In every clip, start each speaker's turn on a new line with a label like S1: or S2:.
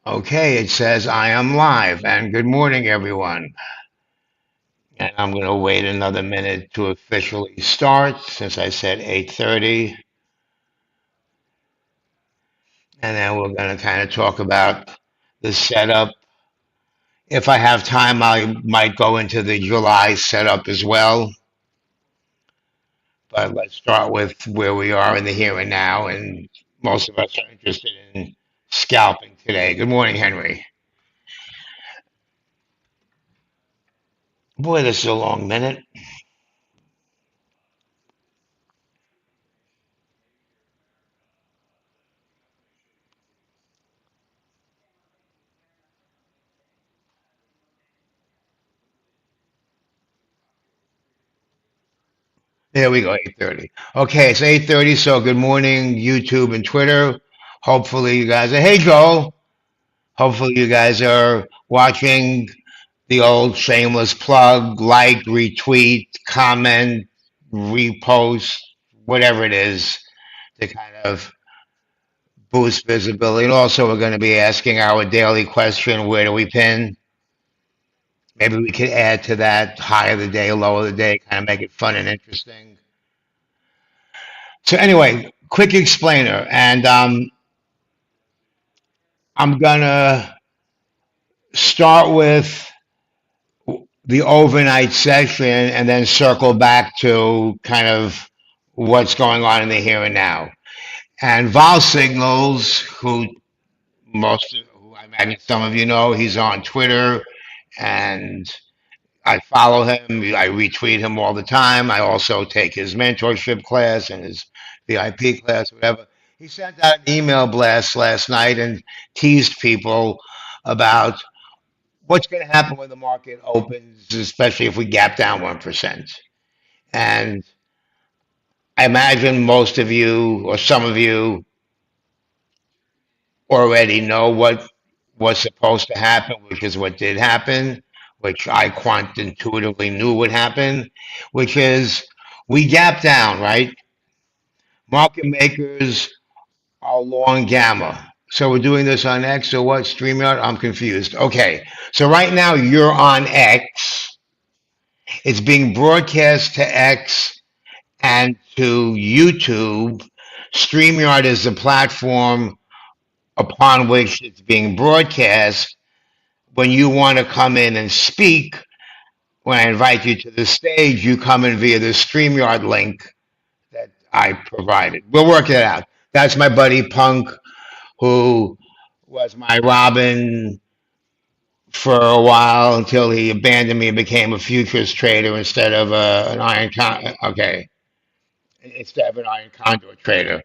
S1: Okay, it says I am live, and good morning, everyone. And I'm going to wait another minute to officially start since I said 8:30, and then we're going to kind of talk about the setup. If I have time, I might go into the July setup as well. But let's start with where we are in the here and now, and most of us are interested in scalping today. Good morning, Henry. Boy, this is a long minute. There we go, 8:30. Okay, it's 8:30, so good morning, YouTube and Twitter. Hopefully you guys are, hey Joel, hopefully you guys are watching the old shameless plug, like, retweet, comment, repost, whatever it is to kind of boost visibility. And also we're going to be asking our daily question, where do we pin? Maybe we could add to that high of the day, low of the day, kind of make it fun and interesting. So anyway, quick explainer, and I'm gonna start with the overnight session and then circle back to kind of what's going on in the here and now. And Vol Signals, who I imagine some of you know, he's on Twitter, and I follow him. I retweet him all the time. I also take his mentorship class and his VIP class, whatever. He sent out an email blast last night and teased people about what's going to happen when the market opens, especially if we gap down 1%. And I imagine most of you or some of you already know what was supposed to happen, which is what did happen, which I intuitively knew would happen, which is we gap down, right? Market makers are long gamma. So we're doing this on X or what? StreamYard? I'm confused. Okay. So right now you're on X. It's being broadcast to X and to YouTube. StreamYard is the platform upon which it's being broadcast. When you want to come in and speak, when I invite you to the stage, you come in via the StreamYard link that I provided. We'll work it out. That's my buddy Punk, who was my Robin for a while until he abandoned me and became a futures trader instead of an okay, instead of an iron conduit trader.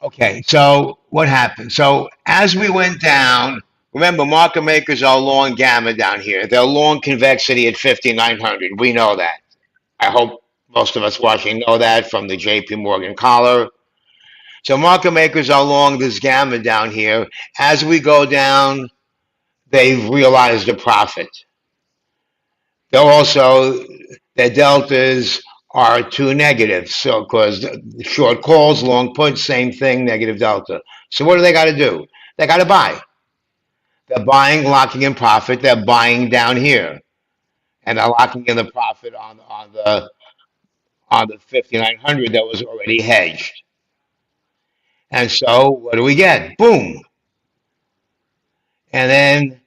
S1: Okay, so what happened? So as we went down, remember market makers are long gamma down here. They're long convexity at 5,900. We know that. I hope most of us watching know that from the JP Morgan collar. So market makers are long this gamma down here. As we go down, they've realized a profit. They're also, their deltas are too negative. So, because short calls, long puts, same thing, negative delta. So, what do they got to do? They got to buy. They're buying, locking in profit. They're buying down here, and they're locking in the profit on the 5,900 that was already hedged. And so, what do we get? Boom. And then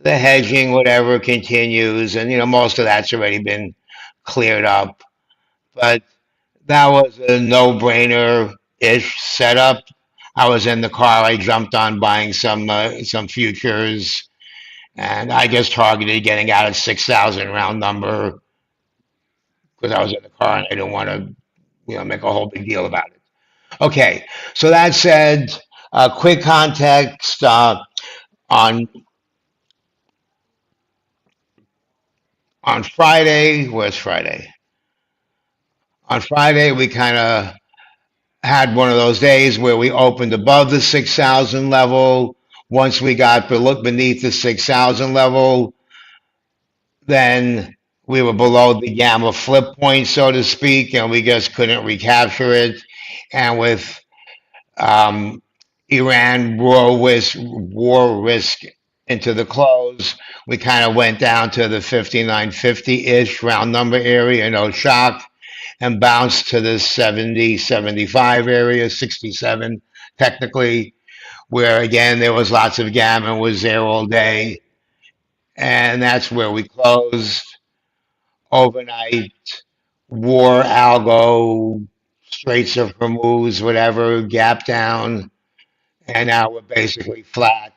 S1: the hedging, whatever, continues, and most of that's already been cleared up. But that was a no-brainer ish setup. I was in the car. I jumped on buying some futures, and I just targeted getting out at 6,000 round number because I was in the car and I didn't want to make a whole big deal about it. Okay, so that said, quick context on on Friday. Where's Friday? On Friday, we kind of had one of those days where we opened above the 6,000 level. Once we got beneath the 6,000 level, then we were below the gamma flip point, so to speak, and we just couldn't recapture it. And with um, Iran war risk into the close. We kind of went down to the 59.50-ish round number area, no shock, and bounced to the 70, 75 area, 67 technically, where again there was lots of gamma was there all day, and that's where we closed overnight. War, algo, Straits of Hormuz, whatever, gap down, and now we're basically flat.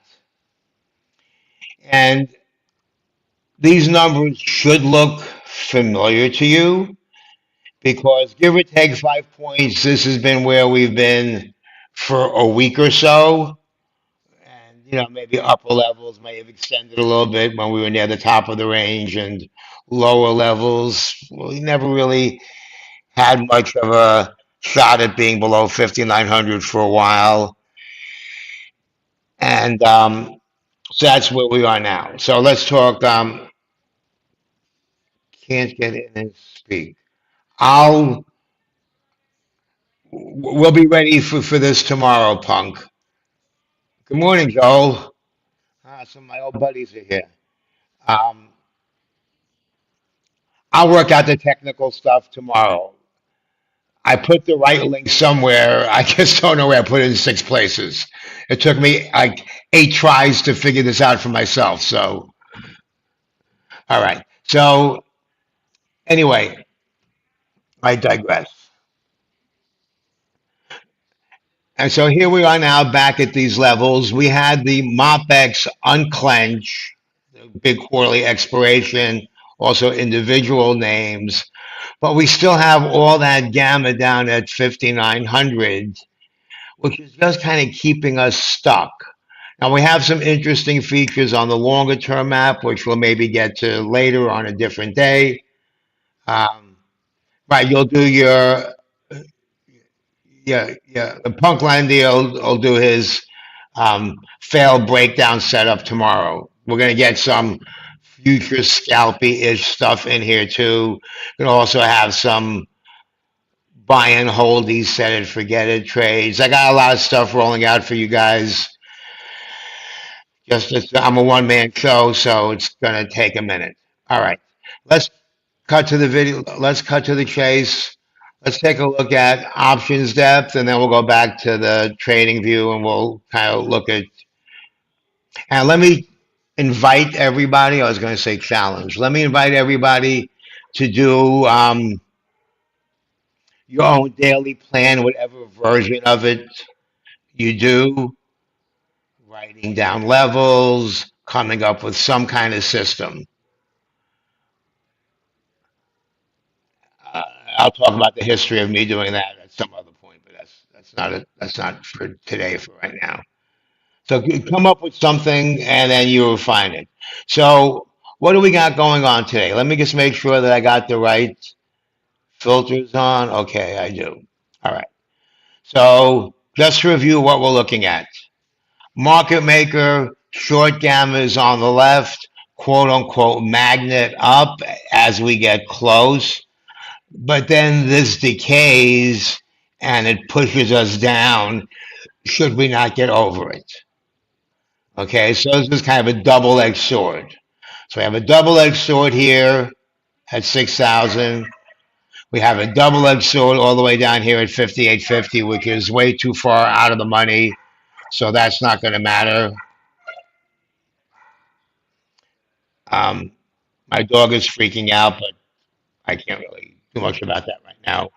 S1: And these numbers should look familiar to you because give or take 5 points, this has been where we've been for a week or so. And, maybe upper levels may have extended a little bit when we were near the top of the range, and lower levels, well, we never really had much of a shot at being below 5,900 for a while. And so that's where we are now. So let's talk. Can't get in and speak. I'll we'll be ready for this tomorrow, Punk. Good morning, Joel. Some of my old buddies are here. Um, I'll work out the technical stuff tomorrow. I put the right link somewhere. I just don't know where I put it in 6 places. It took me like 8 tries to figure this out for myself. So, all right. So, anyway, I digress. And so here we are now back at these levels. We had the MOPX unclench, the big quarterly expiration, also individual names, but we still have all that gamma down at 5,900, which is just kind of keeping us stuck. Now we have some interesting features on the longer term map, which we'll maybe get to later on a different day. Um, right, you'll do your yeah. The Punkland deal will do his failed breakdown setup tomorrow. We're gonna get some future scalpy ish stuff in here too. We'll also have some buy and holdy, set it, forget it trades. I got a lot of stuff rolling out for you guys. I'm a one man show, so it's gonna take a minute. All right, let's cut to the video. Let's cut to the chase. Let's take a look at options depth, and then we'll go back to the trading view, and we'll kind of look at. And let me invite everybody. I was going to say challenge. Let me invite everybody to do your own daily plan, whatever version of it you do, writing down levels, coming up with some kind of system. Uh, I'll talk about the history of me doing that at some other point, but that's not for today. For right now, so come up with something, and then you refine it. So, what do we got going on today? Let me just make sure that I got the right filters on. Okay, I do. All right. So, just to review what we're looking at: market maker, short gamma is on the left, quote unquote magnet up as we get close. But then this decays and it pushes us down should we not get over it. Okay, so this is kind of a double edged sword. So we have a double edged sword here at 6,000. We have a double edged sword all the way down here at 5,850, which is way too far out of the money. So that's not going to matter. Um, my dog is freaking out, but I can't really do much about that right now.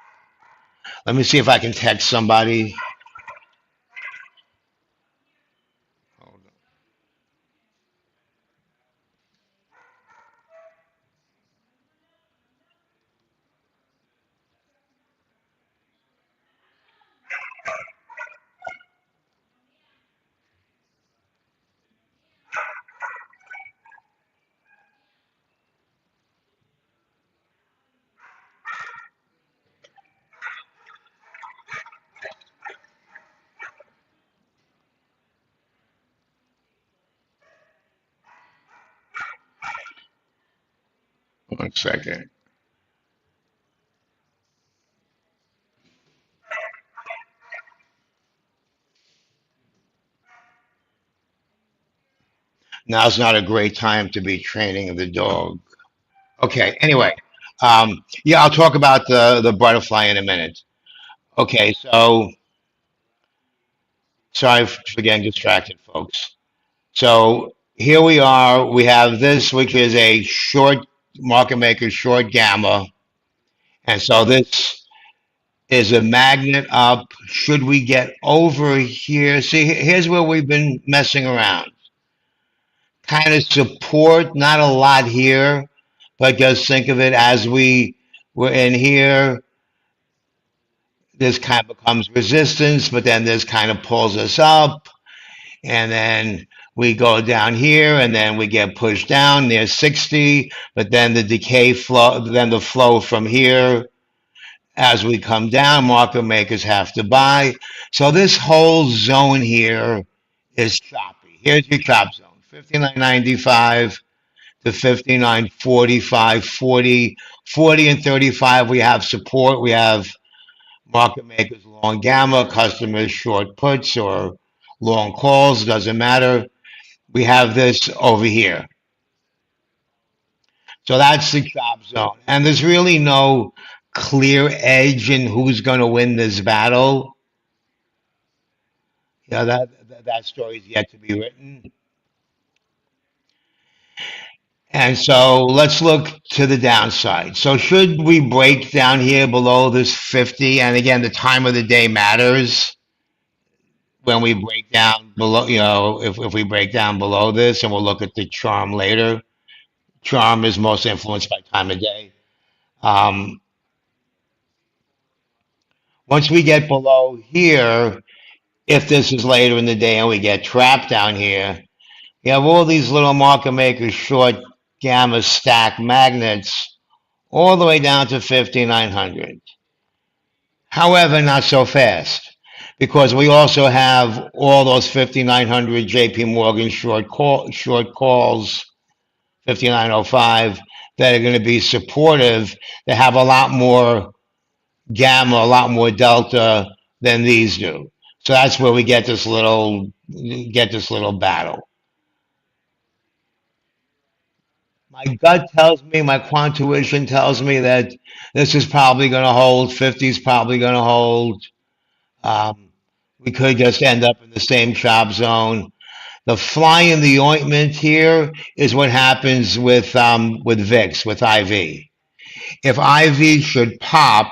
S1: Let me see if I can text somebody. Hold 1 second. Now's not a great time to be training the dog. Okay, anyway, yeah, I'll talk about the butterfly in a minute. Okay, so sorry for getting distracted, folks. So here we are. We have this, which is a short market maker, short gamma, and so this is a magnet up. Should we get over here? See, here's where we've been messing around. Kind of support, not a lot here, but just think of it as we're in here. This kind of becomes resistance, but then this kind of pulls us up, and then we go down here, and then we get pushed down near 60, but then the decay flow, then the flow from here as we come down, market makers have to buy. So this whole zone here is choppy. Here's your chop zone, 59.95 to 59.45, 40, 40 and 35. We have support. We have market makers long gamma, customers short puts or long calls, doesn't matter. We have this over here. So that's the chop zone. And there's really no clear edge in who's going to win this battle. Yeah, that story is yet to be written. And so let's look to the downside. So should we break down here below this 50? And again, the time of the day matters when we break down below, if we break down below this, and we'll look at the charm later. Charm is most influenced by time of day. Um, Once we get below here, if this is later in the day and we get trapped down here, you have all these little market makers, short gamma stack magnets, all the way down to 5,900. However, not so fast, because we also have all those 5,900 JP Morgan short calls, 5,905, that are going to be supportive, that have a lot more gamma, a lot more delta than these do. So that's where we get this little battle. My gut tells me, my quant tuition tells me that this is probably going to hold, 50 is probably going to hold. Um, we could just end up in the same chop zone. The fly in the ointment here is what happens with VIX, with IV. If IV should pop,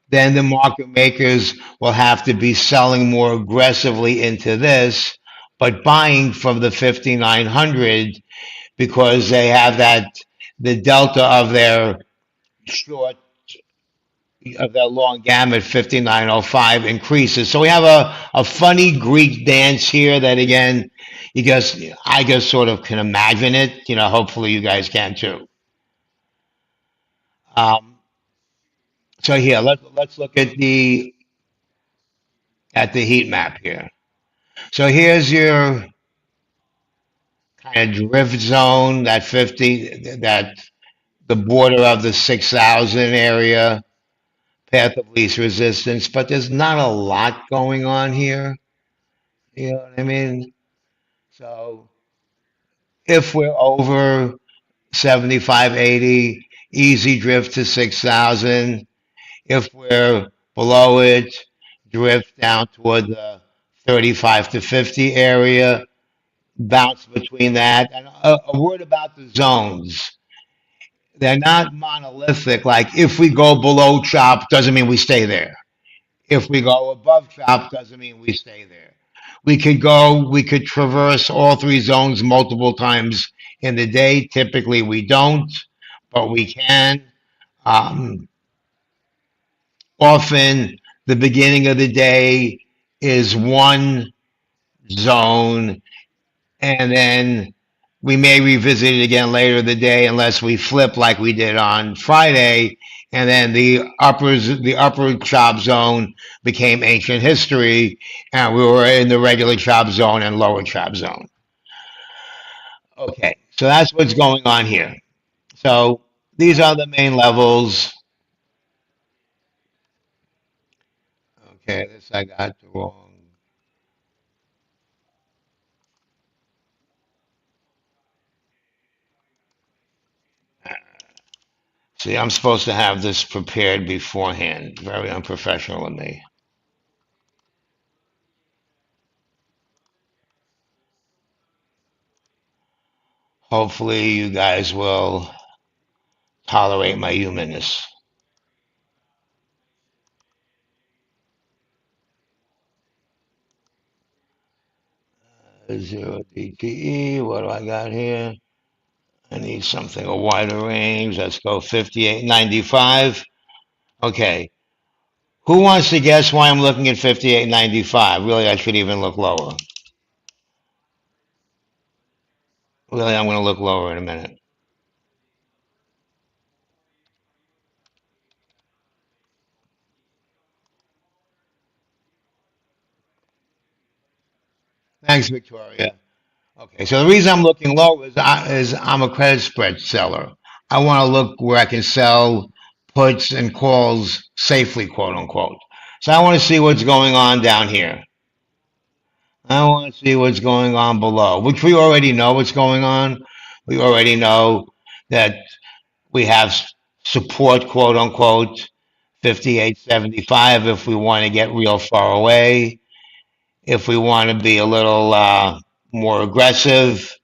S1: then the market makers will have to be selling more aggressively into this, but buying from the 5,900 because they have the delta of their short of their long gamut 5905 increases. So we have a funny Greek dance here that again, I just sort of can imagine it. Hopefully you guys can too. Um, so here, let's look at the heat map here. So here's your kind of drift zone, that 50, that the border of the 6,000 area, path of least resistance, but there's not a lot going on here. You know what I mean? So if we're over 75, 80, easy drift to 6,000. If we're below it, drift down toward the 35 to 50 area, bounce between that. And a word about the zones. They're not monolithic. Like if we go below chop, doesn't mean we stay there. If we go above chop, doesn't mean we stay there. We could traverse all three zones multiple times in the day. Typically, we don't, but we can. Um, Often, the beginning of the day is one zone, and then we may revisit it again later in the day unless we flip like we did on Friday, and then the upper chop zone became ancient history, and we were in the regular chop zone and lower chop zone. Okay, so that's what's going on here. So these are the main levels. Okay, this I got the wrong. See, I'm supposed to have this prepared beforehand. Very unprofessional of me. Hopefully, you guys will tolerate my humanness. Zero DTE. What do I got here? I need something a wider range. Let's go 58.95. Okay. Who wants to guess why I'm looking at 58.95? Really, I should even look lower. Really, I'm going to look lower in a minute. Thanks, Victoria. Okay, so the reason I'm looking low is I'm a credit spread seller. I want to look where I can sell puts and calls safely, quote unquote. So I want to see what's going on down here. I want to see what's going on below, which we already know what's going on. We already know that we have support, quote unquote, 58.75 if we want to get real far away. If we want to be a little more aggressive,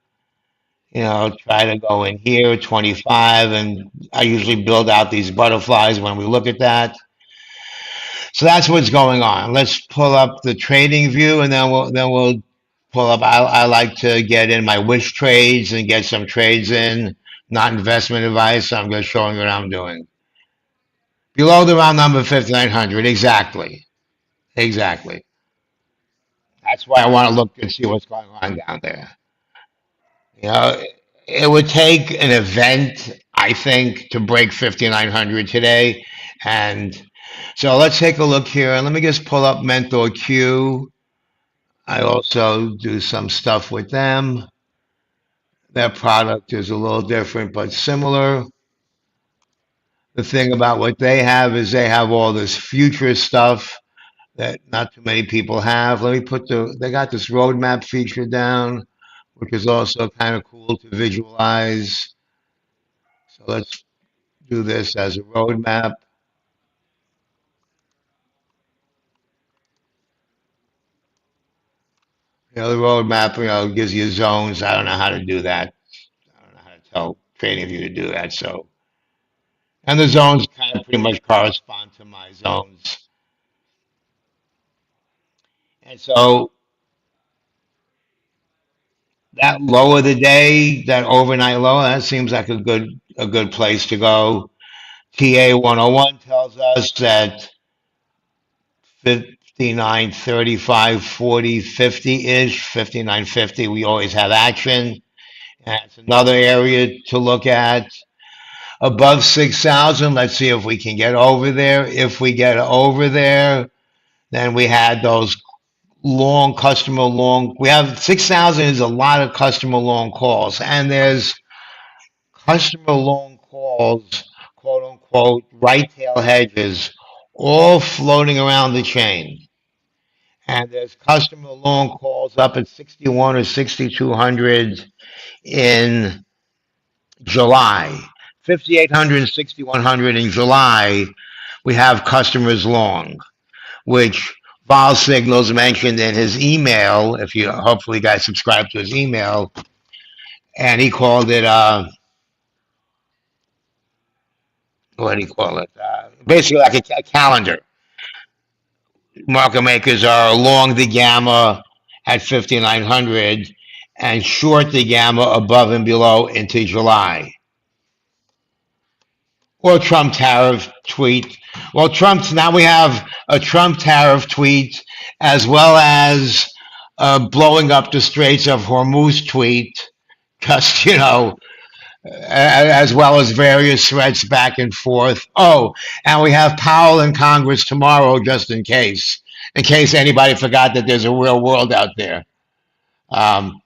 S1: try to go in here, 25, and I usually build out these butterflies when we look at that. So that's what's going on. Let's pull up the trading view, and then we'll pull up. I like to get in my wish trades and get some trades in, not investment advice. I'm just showing what I'm doing. Below the round number 5,900, exactly, exactly. That's why I want to look and see what's going on down there. You know, it would take an event, I think, to break 5,900 today. And so let's take a look here. And let me just pull up Mentor Q. I also do some stuff with them. Their product is a little different, but similar. The thing about what they have is they have all this future stuff that not too many people have. Let me they got this roadmap feature down, which is also kind of cool to visualize. So let's do this as a roadmap. The roadmap, gives you zones. I don't know how to do that. I don't know how to tell trading view to do that. So, and the zones kind of pretty much correspond to my zones. And so that low of the day, that overnight low, that seems like a good place to go. TA 101 tells us that 59, 35, 40, 50 ish, 59.50, we always have action. That's another area to look at. Above 6,000, let's see if we can get over there. If we get over there, then we had those long customer long. We have 6,000 is a lot of customer long calls, and there's customer long calls, quote unquote, right tail hedges, all floating around the chain. And there's customer long calls up at 61 or 6,200 in July. 5,800 and 6,100 in July, we have customers long, which Vol Signals mentioned in his email. If you hopefully guys subscribe to his email, and he called it what do you call it? Basically, like a calendar. Market makers are long the gamma at 5,900 and short the gamma above and below into July. Or Trump tariff tweet. Well, now we have a Trump tariff tweet as well as blowing up the Straits of Hormuz tweet, just, as well as various threats back and forth. Oh, and we have Powell in Congress tomorrow, just in case anybody forgot that there's a real world out there. Um,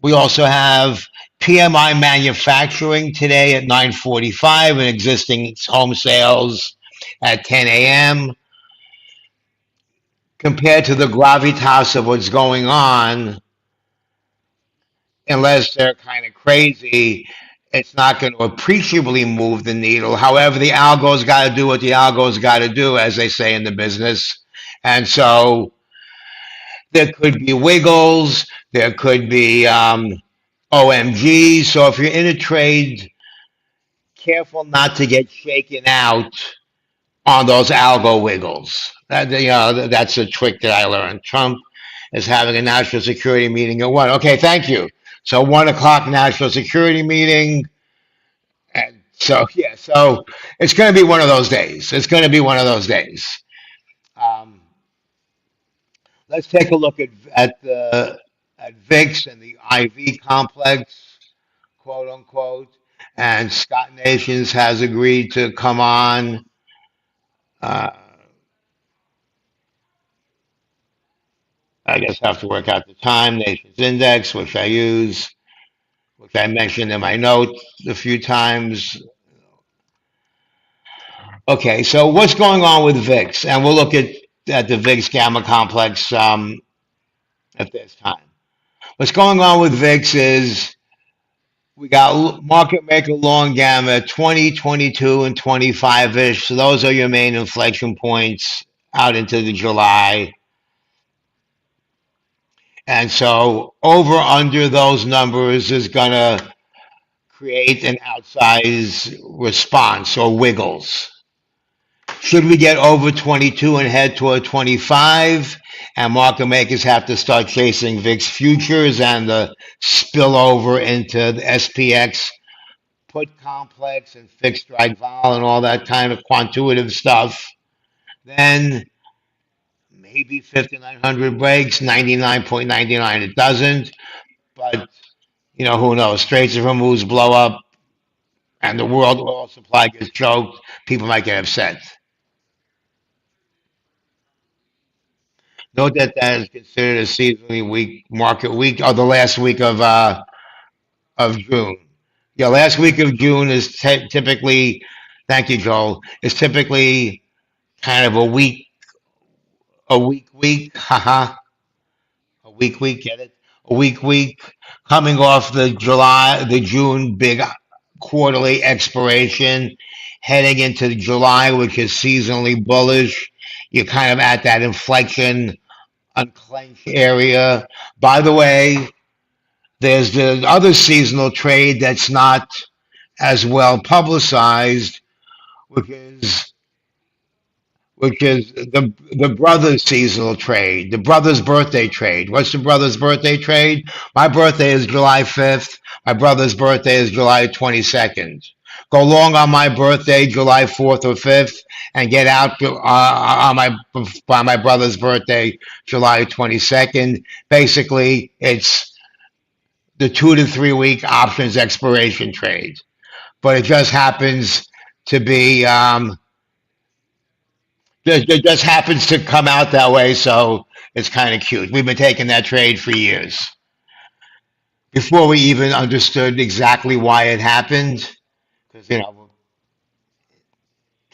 S1: we also have PMI manufacturing today at 9:45 and existing home sales at 10 a.m. Compared to the gravitas of what's going on, unless they're kind of crazy, It's not going to appreciably move the needle. However, the algo's got to do what the algo's got to do, as they say in the business. And so there could be wiggles, there could be OMG. So if you're in a trade, careful not to get shaken out on those algo wiggles. That's a trick that I learned. Trump is having a national security meeting at 1. Okay, thank you. So 1 o'clock national security meeting. And so yeah, so it's going to be one of those days. It's going to be one of those days. Um, let's take a look at VIX and the IV complex, quote unquote. And Scott Nations has agreed to come on. Uh, I guess I have to work out the time. Nations Index, which I use, which I mentioned in my notes a few times. Okay, so what's going on with VIX? And we'll look at the VIX gamma complex at this time. What's going on with VIX is we got market maker long gamma 20, 22, and 25 ish. So those are your main inflection points out into the July. And so over under those numbers is going to create an outsized response or wiggles. Should we get over 22 and head toward 25, and market makers have to start chasing VIX futures and the spillover into the SPX put complex and fixed strike vol and all that kind of quantitative stuff, then maybe 5,900 breaks, 99.99 it doesn't. But who knows? Straits of Hormuz blow up and the world oil supply gets choked. People might get upset. Note that that is considered a seasonally weak market week, or the last week of June. Yeah, last week of June is typically, thank you, Joel, is typically kind of a week, haha, a week, get it? A week, coming off the June big quarterly expiration, heading into July, which is seasonally bullish. You're kind of at that inflection unclenched area. By the way, there's the other seasonal trade that's not as well publicized, which is the brothers seasonal trade, the brothers birthday trade. What's the brothers birthday trade? My birthday is July 5th. My brother's birthday is July 22nd. Go long on my birthday, July 4th or 5th, and get out on my brother's birthday, July 22nd. Basically, it's the 2 to 3 week options expiration trade, but it just happens to be it just happens to come out that way, so it's kind of cute. We've been taking that trade for years before we even understood exactly why it happened. Because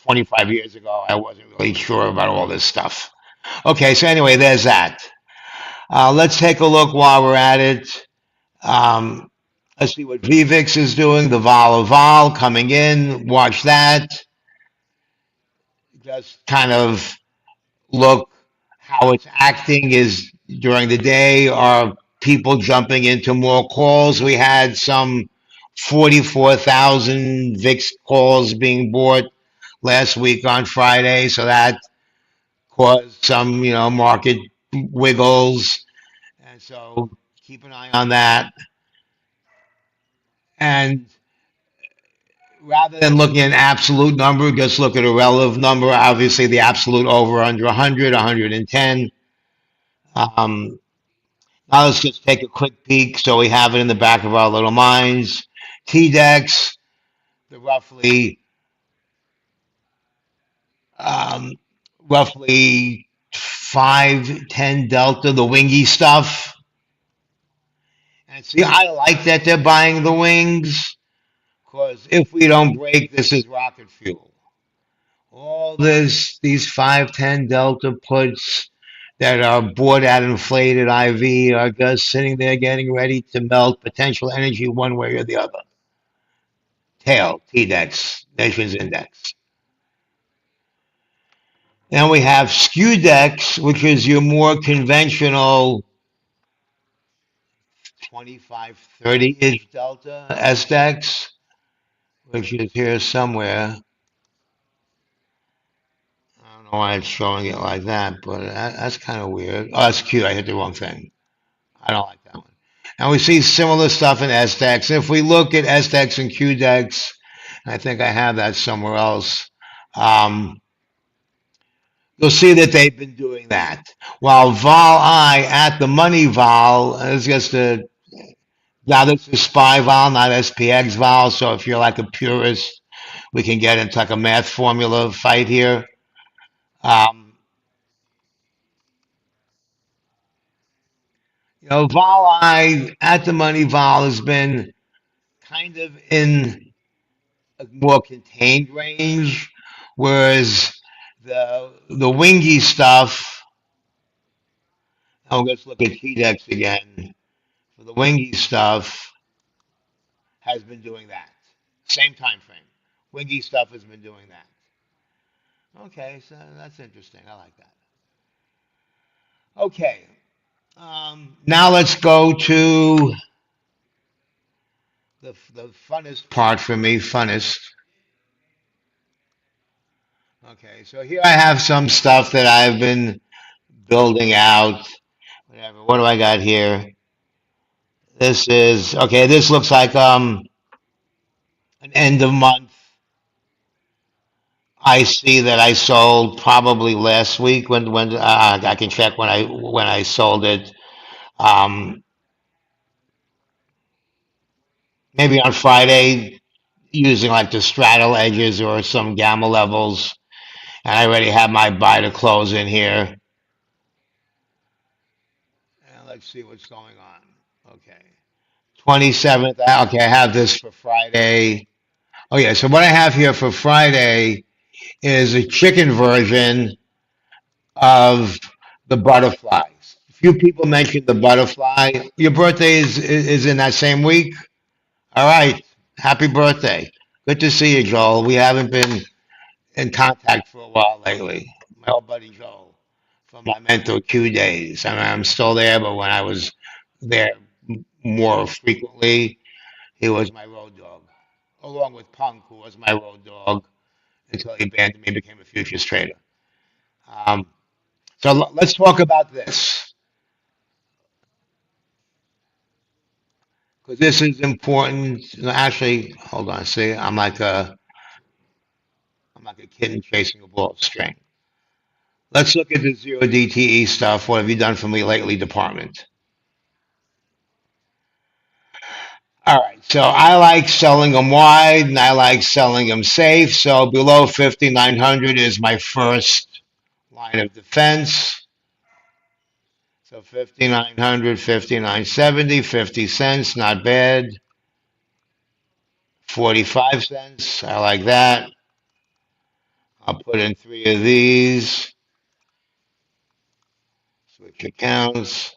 S1: 25 years ago, I wasn't really sure about all this stuff. Okay, so anyway, there's that. Let's take a look while we're at it. Let's see what VVIX is doing. The vol of vol coming in. Watch that. Just kind of look how it's acting is during the day. Are people jumping into more calls? We had some 44,000 VIX calls being bought last week on Friday, so that caused some, market wiggles. And so keep an eye on that. And rather than looking at an absolute number, just look at a relative number. Obviously, the absolute over under 100, 110. Um, Now let's just take a quick peek so we have it in the back of our little minds. TDEX, the um, roughly 5, 10 delta, the wingy stuff. And see, I like that they're buying the wings because if we don't break, this is rocket fuel. All these 5, 10 delta puts that are bought at inflated IV are just sitting there getting ready to melt potential energy one way or the other. tail, TDEX, Nations Index. Then we have SKUDEX, which is your more conventional 25, 30-ish delta SDEX, which is here somewhere. I don't know why it's showing it like that, but that's kind of weird. Oh, that's cute. I hit the wrong thing. I don't like that one. And we see similar stuff in SDEX. If we look at SDEX and QDEX, I think I have that somewhere else. Um, you'll see that they've been doing that. While vol I at the money vol is just a, now this is SPY vol, not SPX vol. So if you're like a purist, we can get into like a math formula fight here. Um, vol I at the money vol has been kind of in a more contained range, whereas the wingy stuff. Oh, let's look at TDEX again. So the wingy stuff has been doing that. Same time frame. Wingy stuff has been doing that. Okay, so that's interesting. I like that. Okay. Now let's go to the funnest part for me. Funnest. Okay, so here I have some stuff that I've been building out. Whatever. What do I got here? This is okay. This looks like an end of month. I see that I sold probably last week when I can check when I sold it. Um, maybe on Friday using like the straddle edges or some gamma levels, and I already have my buy to close in here. And let's see what's going on. Okay, 27th. Okay, I have this for Friday. Oh yeah, so what I have here for Friday is a chicken version of the butterflies. A few people mentioned the butterfly. Your birthday is in that same week. All right. Happy birthday. Good to see you, Joel. We haven't been in contact for a while lately. My old buddy Joel from my mentor Q days. I mean, I'm still there, but when I was there more frequently, he was my road dog, along with Punk, who was my road dog until he abandoned me and became a futures trader. Um, so let's talk about this because this is important. Actually, hold on. See, I'm like a kitten chasing a ball of string. Let's look at the zero DTE stuff. What have you done for me lately, department? All right. So I like selling them wide and I like selling them safe. So below 5,900 is my first line of defense. So 5,900, 5,970, 50 cents, not bad. 45 cents. I like that. I'll put in three of these. Switch accounts.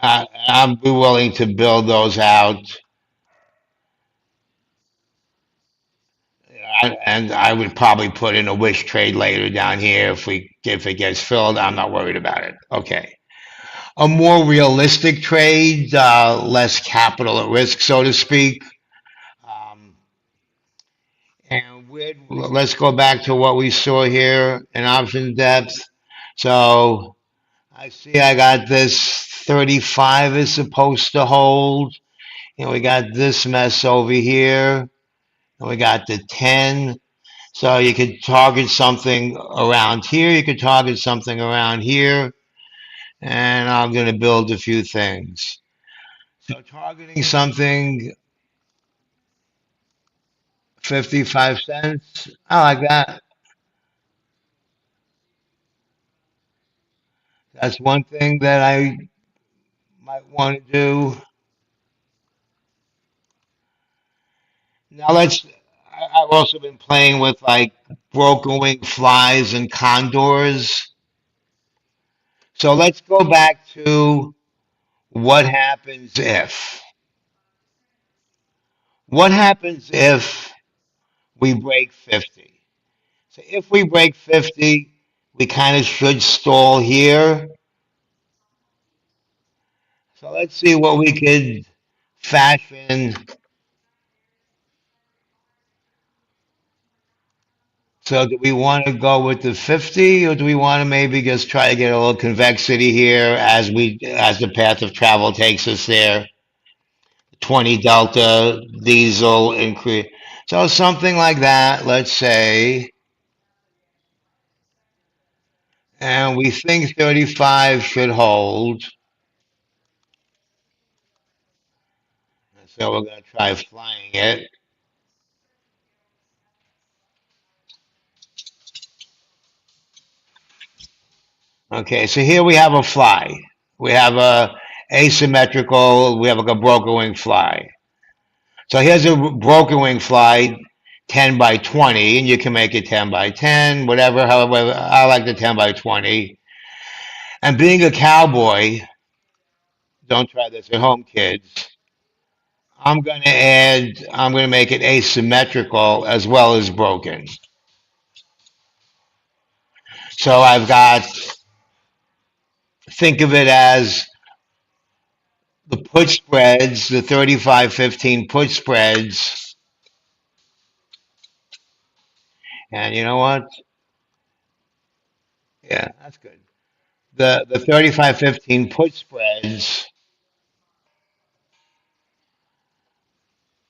S1: I'll be willing to build those out. And I would probably put in a wish trade later down here if it gets filled. I'm not worried about it. Okay. A more realistic trade, less capital at risk, so to speak. Um, and let's go back to what we saw here in option depth. So I see I got this 35 is supposed to hold. And we got this mess over here. And we got the 10. So you could target something around here. You could target something around here. And I'm going to build a few things. So targeting something 55 cents. I like that. That's one thing that I might want to do. Now I've also been playing with like broken wing flies and condors. So let's go back to what happens if. What happens if we break 50? So if we break 50, we kind of should stall here. So let's see what we could fashion. So do we want to go with the 50 or do we want to maybe just try to get a little convexity here as the path of travel takes us there? 20 delta diesel increase. So something like that, let's say, and we think 35 should hold. So we're going to try flying it. Okay, so here we have a fly. We have a asymmetrical, we have like a broker wing fly. So here's a broker wing fly, 10 by 20, and you can make it 10 by 10, whatever, however, I like the 10 by 20. And being a cowboy, don't try this at home, kids. I'm going to make it asymmetrical as well as broken. So I've got, think of it as the put spreads, the 35-15 put spreads. And you know what? Yeah, that's good. The 35-15 put spreads,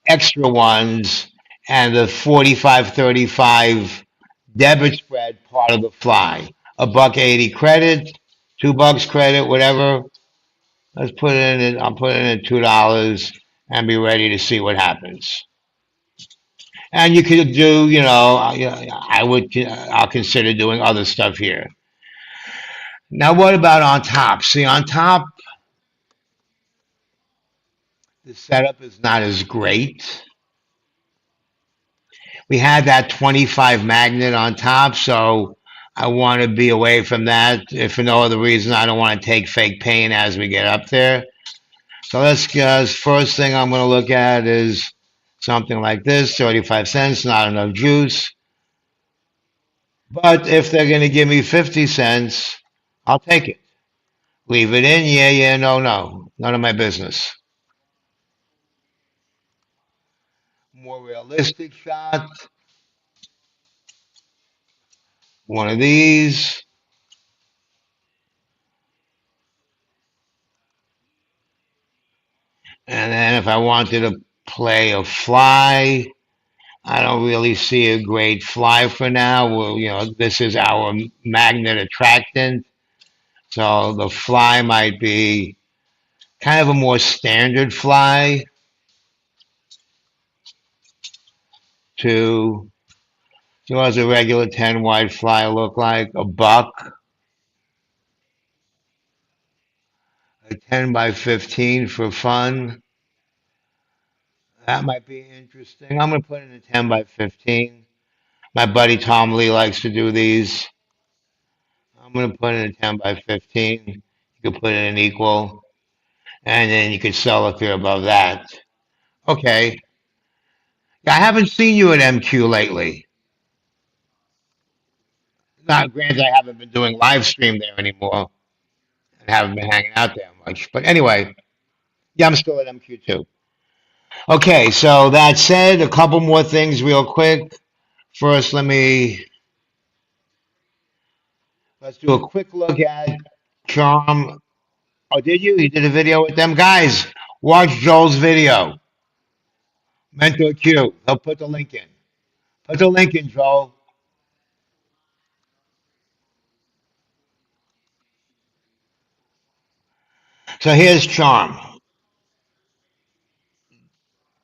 S1: extra ones, and the 45-35 debit spread part of the fly. A buck 80 credit, $2 credit, whatever. Let's put it in. I'll put it in at $2 and be ready to see what happens. And you could do, I'll consider doing other stuff here. Now, what about on top? See, on top, the setup is not as great. We had that 25 magnet on top, so I want to be away from that. If for no other reason, I don't want to take fake pain as we get up there. So let's guess. First thing I'm going to look at is something like this, 35 cents, not enough juice. But if they're going to give me 50 cents, I'll take it. Leave it in, yeah, yeah, no, no. None of my business. More realistic shot. One of these. And then if I wanted to play a fly, I don't really see a great fly for now. Well, this is our magnet attractant. So the fly might be kind of a more standard fly to, what does a regular 10 wide fly look like? A buck, a 10 by 15 for fun. That might be interesting. I'm going to put in a 10 by 15. My buddy Tom Lee likes to do these. I'm going to put in a 10 by 15. You could put in an equal, and then you could sell if you're above that. Okay. Yeah, I haven't seen you at MQ lately. Not granted, I haven't been doing live stream there anymore and haven't been hanging out there much. But anyway, yeah, I'm still at MQ too. Okay, so that said, a couple more things real quick. First, let's do a quick look at Charm. Oh, did you? You did a video with them? Guys, watch Joel's video. Mentor Q. He'll put the link in. Put the link in, Joel. So here's Charm.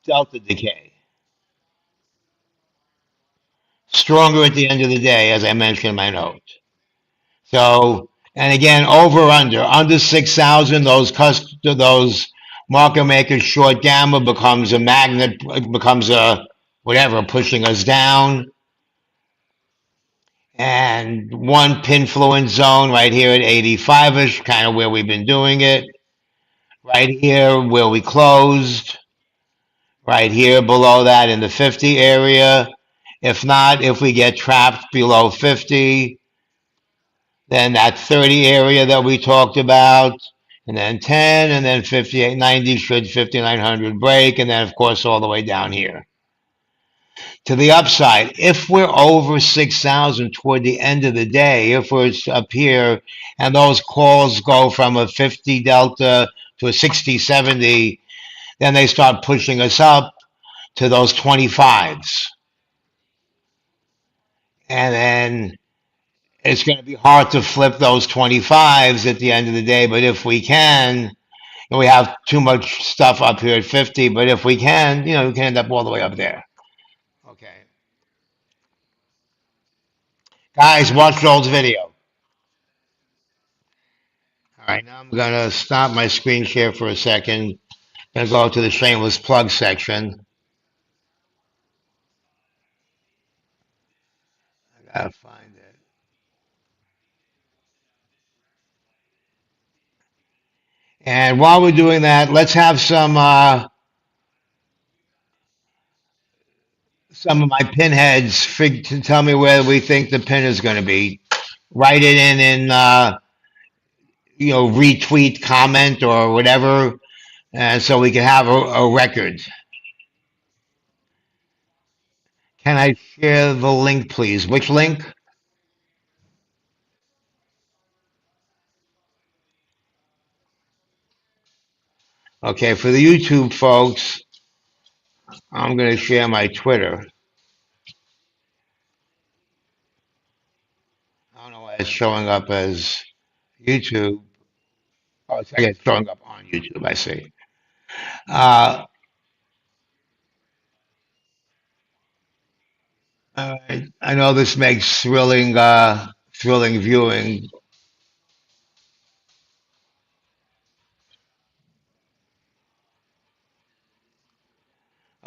S1: Delta decay. Stronger at the end of the day, as I mentioned in my note. So, and again, under 6,000, those market makers short gamma becomes a magnet, becomes a whatever, pushing us down. And one pinfluence zone right here at 85ish, kind of where we've been doing it. Right here where we closed. right here below that in the 50 area. If not, if we get trapped below 50, then that 30 area that we talked about, and then 10, and then 58.90 should 5900 break, and then of course all the way down here. To the upside, if we're over 6,000 toward the end of the day, if we're up here and those calls go from a 50 delta to a 60, 70, then they start pushing us up to those 25s. And then it's going to be hard to flip those 25s at the end of the day. But if we can, and we have too much stuff up here at 50, but if we can, we can end up all the way up there. Okay. Guys, watch Joel's video. All right, now I'm going to stop my screen share for a second and go to the shameless plug section. I got to find it. And while we're doing that, let's have some of my pinheads to tell me where we think the pin is going to be. Write it in retweet, comment, or whatever, and so we can have a record. Can I share the link, please? Which link? Okay, for the YouTube folks, I'm going to share my Twitter. I don't know why it's showing up as YouTube. Oh, it's, I guess, showing up on YouTube. I see. Uh, I know this makes thrilling viewing.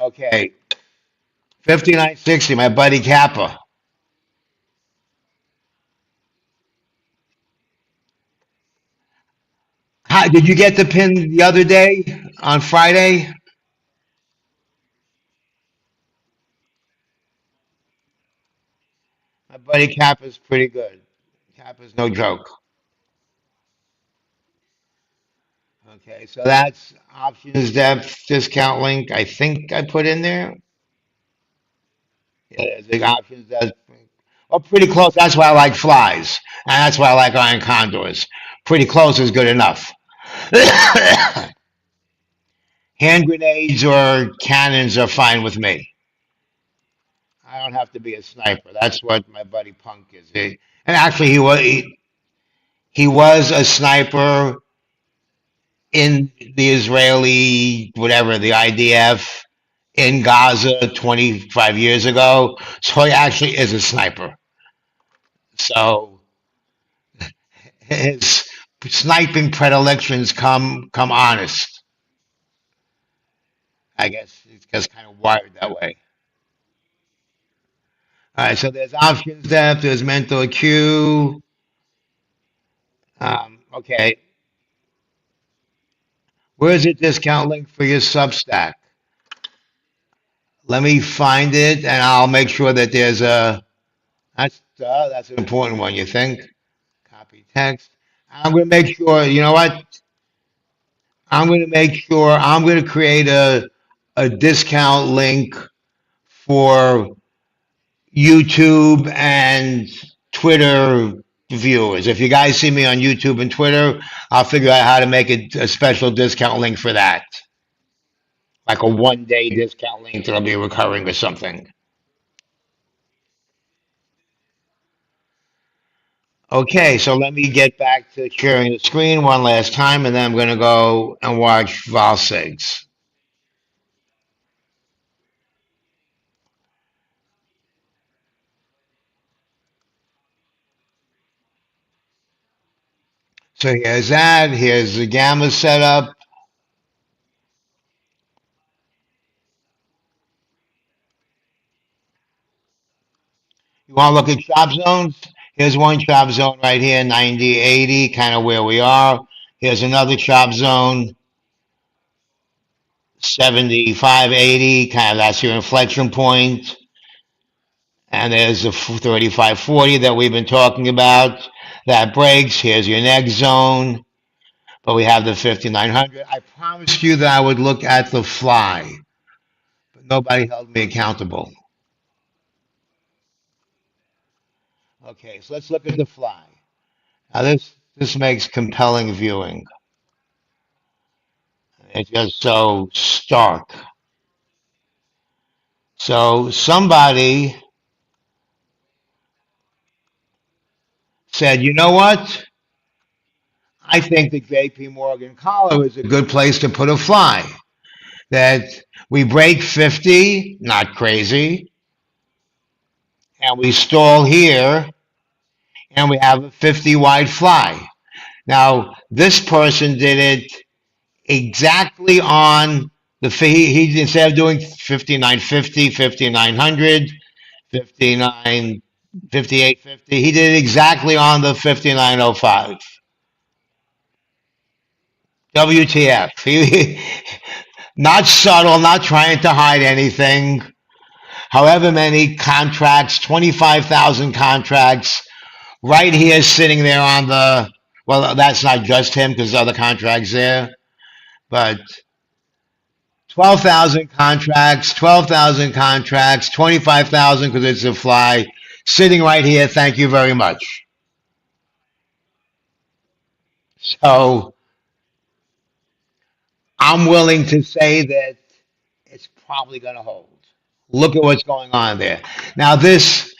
S1: Okay, 5960, my buddy Kappa. How, did you get the pin the other day on Friday? My buddy Kappa's pretty good. Kappa's no joke. Okay, so that's options depth discount link. I think I put in there. Yeah, the options depth. Well, pretty close. That's why I like flies, and that's why I like iron condors. Pretty close is good enough. Hand grenades or cannons are fine with me. I don't have to be a sniper. That's what my buddy Punk is. And actually, he was a sniper in the Israeli, whatever, the IDF in Gaza 25 years ago. So he actually is a sniper. So his sniping predilections come honest. I guess it's just kind of wired that way. All right, so there's options depth, there's mental Q. Okay, where's the discount link for your Substack? Let me find it, and I'll make sure that there's a. That's an important one. You think? Copy text. I'm going to make sure. You know what? I'm going to make sure. I'm going to create a discount link for YouTube and Twitter viewers. If you guys see me on YouTube and Twitter, I'll figure out how to make a special discount link for that, like a 1 day discount link that'll be recurring or something. Okay, so let me get back to sharing the screen one last time, and then I'm going to go and watch Valsigs. So here's that. Here's the gamma setup. You want to look at chop zones? Here's one chop zone right here, 90, 80, kind of where we are. Here's another chop zone, 75, 80, kind of that's your inflection point. And there's the 35, 40 that we've been talking about. That breaks. Here's your next zone. But we have the 5900. I promised you that I would look at the fly, but nobody held me accountable. Okay, so let's look at the fly. Now this makes compelling viewing. It's just so stark. So somebody said, you know what? I think the JP Morgan collar is a good place to put a fly. That we break 50, not crazy, and we stall here, and we have a 50 wide fly. Now, this person did it exactly on he instead of doing 5950, 5900, 59, 5850, he did it exactly on the 5905. WTF. Not subtle, not trying to hide anything. However many contracts, 25,000 contracts, right here sitting there on the, well, that's not just him because other contracts there, but 12,000 contracts, 25,000 because it's a fly, sitting right here. Thank you very much. So I'm willing to say that it's probably going to hold. Look at what's going on there. Now, this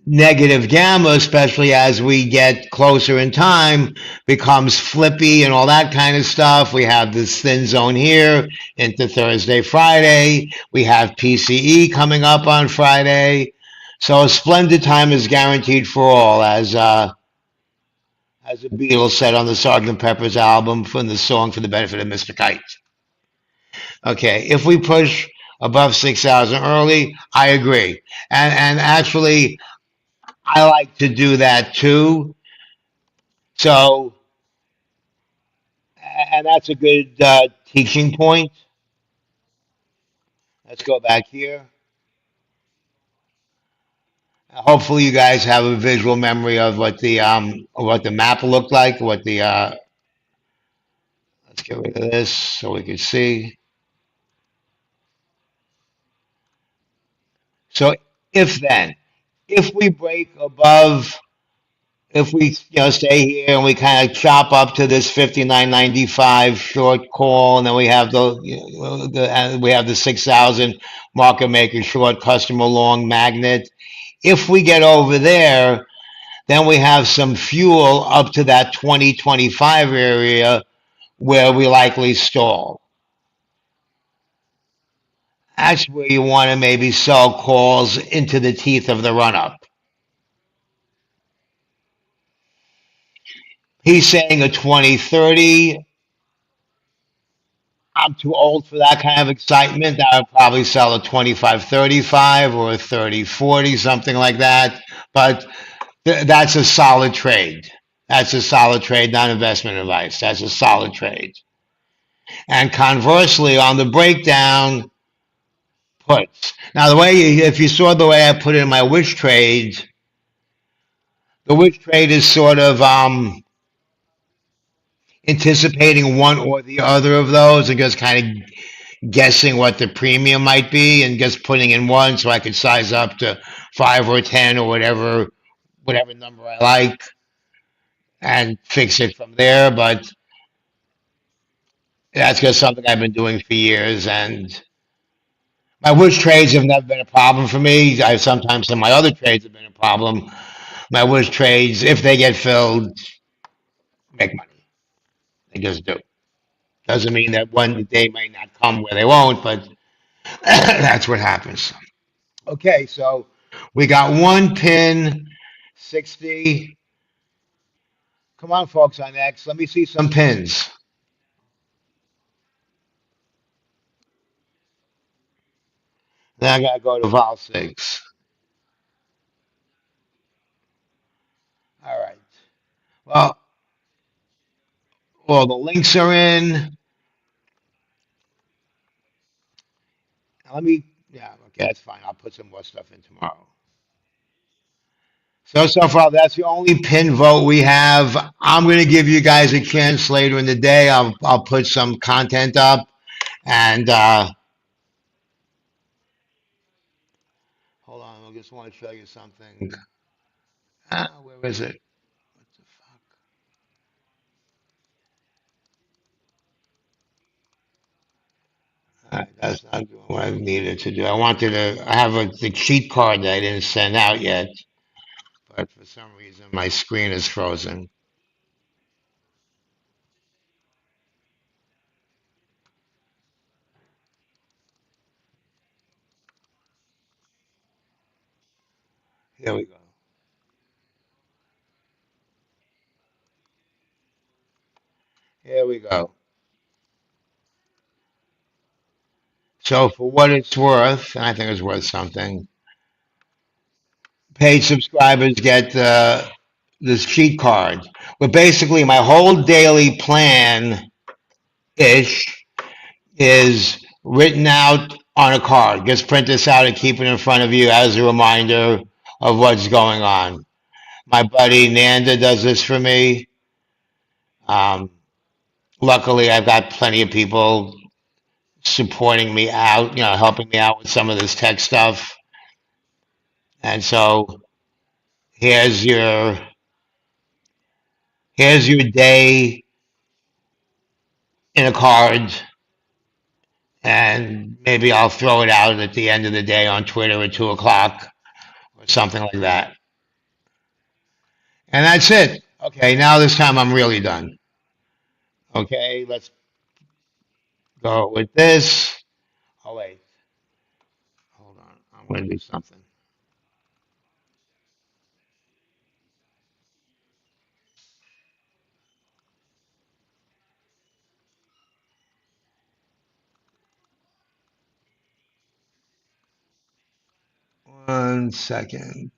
S1: negative gamma, especially as we get closer in time, becomes flippy and all that kind of stuff. We have this thin zone here into Thursday, Friday. We have PCE coming up on Friday. So a splendid time is guaranteed for all, as the Beatles said on the Sgt. Pepper's album from the song For the Benefit of Mr. Kite. Okay, if we push above 6,000 early, I agree. And actually, I like to do that too. So, and that's a good teaching point. Let's go back here. Hopefully, you guys have a visual memory of what the map looked like. What the Let's get rid of this so we can see. So, if then, if we break above, if we stay here and we kind of chop up to this 59.95 short call, and then we have we have the 6,000 market maker short customer long magnet. If we get over there, then we have some fuel up to that 2025 area where we likely stall. That's where you want to maybe sell calls into the teeth of the run up. He's saying a 2030. I'm too old for that kind of excitement. I would probably sell a 25.35 or a 30.40, something like that. But that's a solid trade. That's a solid trade, not investment advice. That's a solid trade. And conversely, on the breakdown, puts. Now, if you saw the way I put it in my wish trade, the wish trade is sort of anticipating one or the other of those and just kind of guessing what the premium might be and just putting in one so I could size up to 5 or 10 or whatever number I like and fix it from there. But that's just something I've been doing for years, and my wish trades have never been a problem for me. I sometimes some of my other trades have been a problem. My wish trades, if they get filled, make money. They just do. Doesn't mean that one day may not come where they won't, but that's what happens. Okay, so we got one pin, 60. Come on, folks, on X. Let me see some pins. Then I got to go to Vol 6. All right. Well, all the links are in. Let me, yeah, okay, that's fine. I'll put some more stuff in tomorrow. So far, that's the only pin vote we have. I'm going to give you guys a chance later in the day. I'll put some content up, and hold on, I just want to show you something. Where is it? What the fuck? That's not doing what I needed to do. I wanted to. I have the cheat card that I didn't send out yet, but for some reason my screen is frozen. Here we go. Here we go. So for what it's worth, and I think it's worth something, paid subscribers get this cheat card. But basically, my whole daily plan ish is written out on a card. Just print this out and keep it in front of you as a reminder of what's going on. My buddy Nanda does this for me. Um, Luckily, I've got plenty of people supporting me out, helping me out with some of this tech stuff. And so here's your here's your day in a card, and maybe I'll throw it out at the end of the day on Twitter at 2 o'clock or something like that. And that's it. Okay, now this time I'm really done. Okay, let's go with this. Oh wait, hold on. I'm going to do something. 1 second.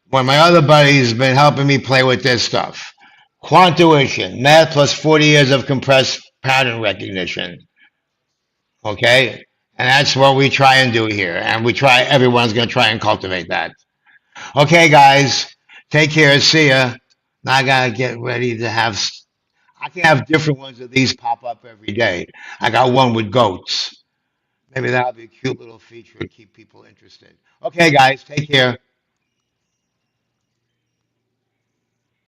S1: One of my other buddies has been helping me play with this stuff. Quantuition, math plus 40 years of compressed pattern recognition. Okay? And that's what we try and do here. And everyone's going to try and cultivate that. Okay, guys, take care. See ya. Now I got to get ready to I can have different ones of these pop up every day. I got one with goats. Maybe that'll be a cute little feature to keep people interested. Okay, guys, take care.